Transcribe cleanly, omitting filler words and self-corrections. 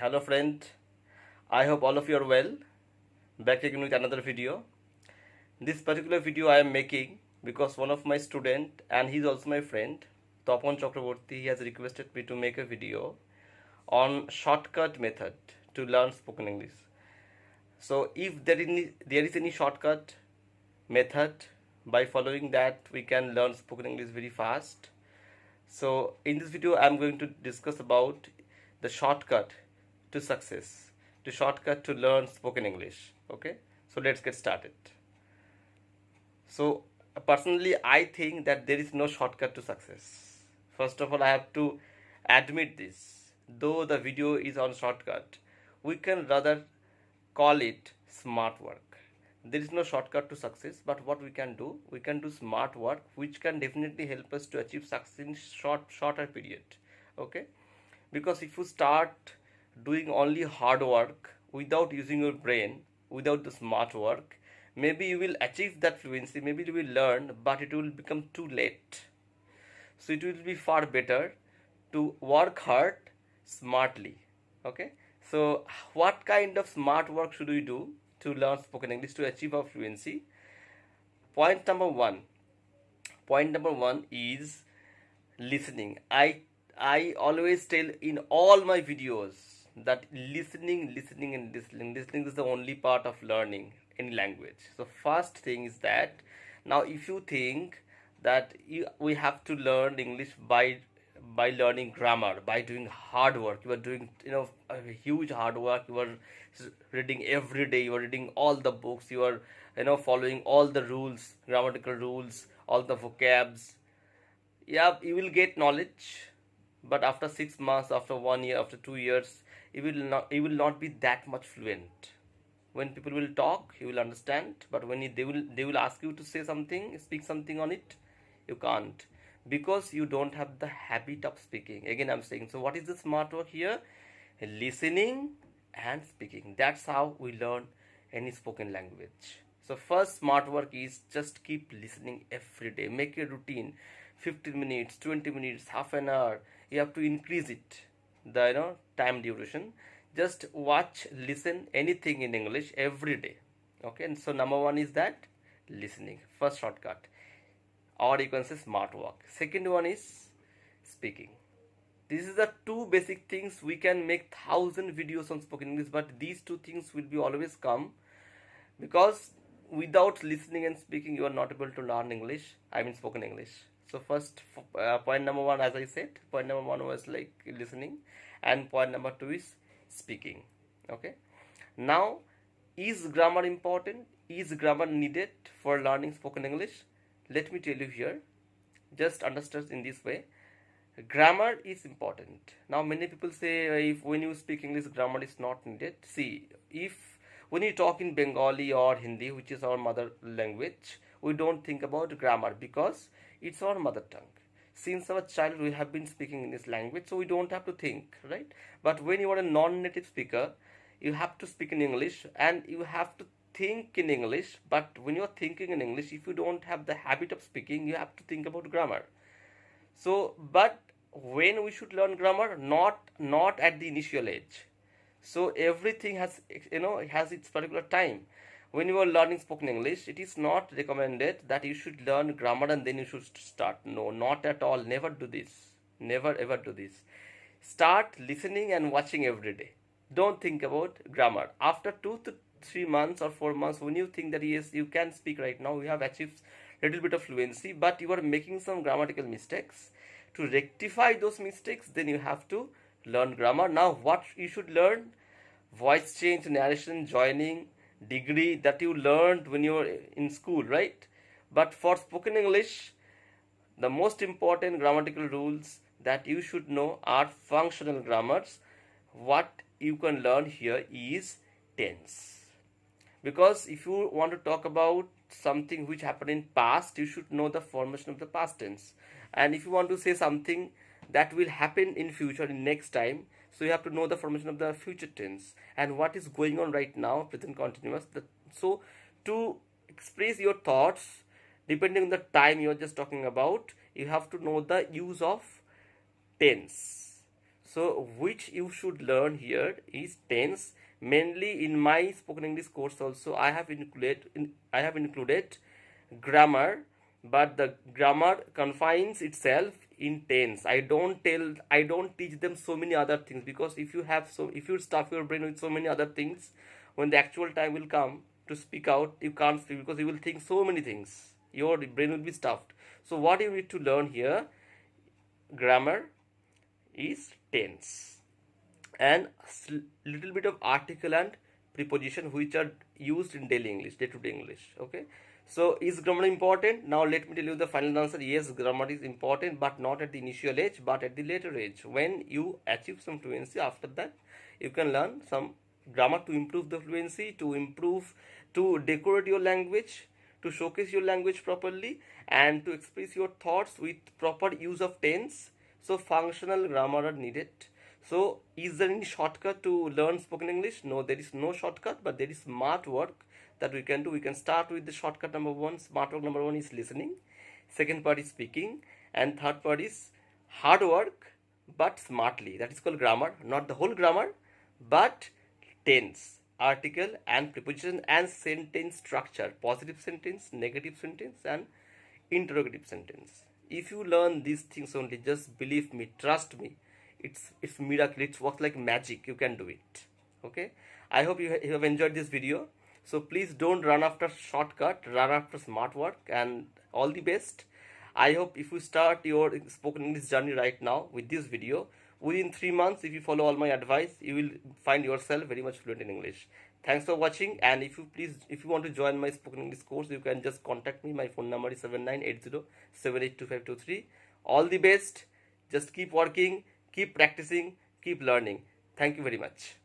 Hello friend, I hope all of you are well. Back again with another video. This particular video I am making because one of my student and he's also my friend, Tapan Chakraborty, he has requested me to make a video on shortcut method to learn spoken English. So if there is any shortcut method, by following that we can learn spoken English very fast. So in this video I'm going to discuss about the shortcut to success, the shortcut to learn spoken English. Okay, so let's get started. So personally I think that there is no shortcut to success. First of all, I have to admit this. Though the video is on shortcut, we can rather call it smart work. There is no shortcut to success, but what we can do smart work, which can definitely help us to achieve success in shorter period. Okay, because if you start doing only hard work without using your brain, without the smart work, maybe you will achieve that fluency, maybe you will learn, but it will become too late. So it will be far better to work hard smartly. Okay, so what kind of smart work should we do to learn spoken English to achieve our fluency? Point number one. Point number one is listening. I always tell in all my videos that listening is the only part of learning any language. So first thing is that, now if you think that we have to learn English by learning grammar, by doing hard work, you are doing a huge hard work, you are reading every day, you are reading all the books, you are following all the rules, grammatical rules, all the vocabs. Yeah, you will get knowledge, but after 6 months, after 1 year, after 2 years, you will not be that much fluent. When people will talk, you will understand, but when they will ask you to say something, speak something on it, you can't, because you don't have the habit of speaking. Again I'm saying, so what is the smart work here? Listening and speaking. That's how we learn any spoken language. So first smart work is just keep listening every day. Make a routine, 15 minutes, 20 minutes, half an hour. You have to increase it, the time duration. Just watch, listen anything in English every day. Okay, and so number one is that listening, first shortcut, or you can say smart work. Second one is speaking. This is the two basic things. We can make 1,000 videos on spoken English, but these two things will be always come, because without listening and speaking you are not able to learn English, I mean spoken English. So first point number one, as I said, point number one was like listening, and point number two is speaking. Okay, now, is grammar important? Is grammar needed for learning spoken English? Let me tell you here, just understand in this way. Grammar is important. Now many people say, if when you speak English grammar is not needed. See, if when you talk in Bengali or Hindi, which is our mother language, we don't think about grammar because it's our mother tongue. Since our childhood we have been speaking in this language, so we don't have to think, right? But when you are a non-native speaker, you have to speak in English and you have to think in English. But when you are thinking in English, if you don't have the habit of speaking, you have to think about grammar. So, but when we should learn grammar? Not at the initial age. So everything has has its particular time. When you are learning spoken English, it is not recommended that you should learn grammar and then you should start. No, not at all. Never do this. Never ever do this. Start listening and watching every day. Don't think about grammar. After 2 to 3 months or 4 months, when you think that yes, you can speak right now, you have achieved little bit of fluency, but you are making some grammatical mistakes. To rectify those mistakes, then you have to learn grammar. Now what you should learn? Voice change, narration, joining, degree, that you learned when you were in school, right? But for spoken English, the most important grammatical rules that you should know are functional grammars. What you can learn here is tense, because if you want to talk about something which happened in past, you should know the formation of the past tense. And if you want to say something that will happen in future, in next time, so you have to know the formation of the future tense and what is going on right now, present continuous. So to express your thoughts depending on the time you are just talking about, you have to know the use of tense. So which you should learn here is tense. Mainly in my spoken English course also I have included grammar, but the grammar confines itself in tense. I don't teach them so many other things, because if you stuff your brain with so many other things, when the actual time will come to speak out, you can't speak, because you will think so many things. Your brain will be stuffed. So what you need to learn here, grammar is tense, and little bit of article and preposition which are used in daily English, day-to-day English. Okay, so is grammar important? Now let me tell you the final answer. Yes, grammar is important, but not at the initial age, but at the later age. When you achieve some fluency, after that you can learn some grammar to improve the fluency, to decorate your language, to showcase your language properly, and to express your thoughts with proper use of tense. So functional grammar are needed. So is there any shortcut to learn spoken English? No, there is no shortcut, but there is smart work that we can do. We can start with the shortcut number one. Smart work number one is listening. Second part is speaking, and third part is hard work but smartly. That is called grammar. Not the whole grammar, but tense, article and preposition and sentence structure. Positive sentence, negative sentence, and interrogative sentence. If you learn these things only, just believe me, trust me, it's miracle. It works like magic. You can do it. Okay, I hope you have enjoyed this video. So please don't run after shortcut, run after smart work, and all the best. I hope if you start your spoken English journey right now with this video, within 3 months, if you follow all my advice, you will find yourself very much fluent in English. Thanks for watching, and if you want to join my spoken English course, you can just contact me. My phone number is 7980782523. All the best. Just keep working, keep practicing, keep learning. Thank you very much.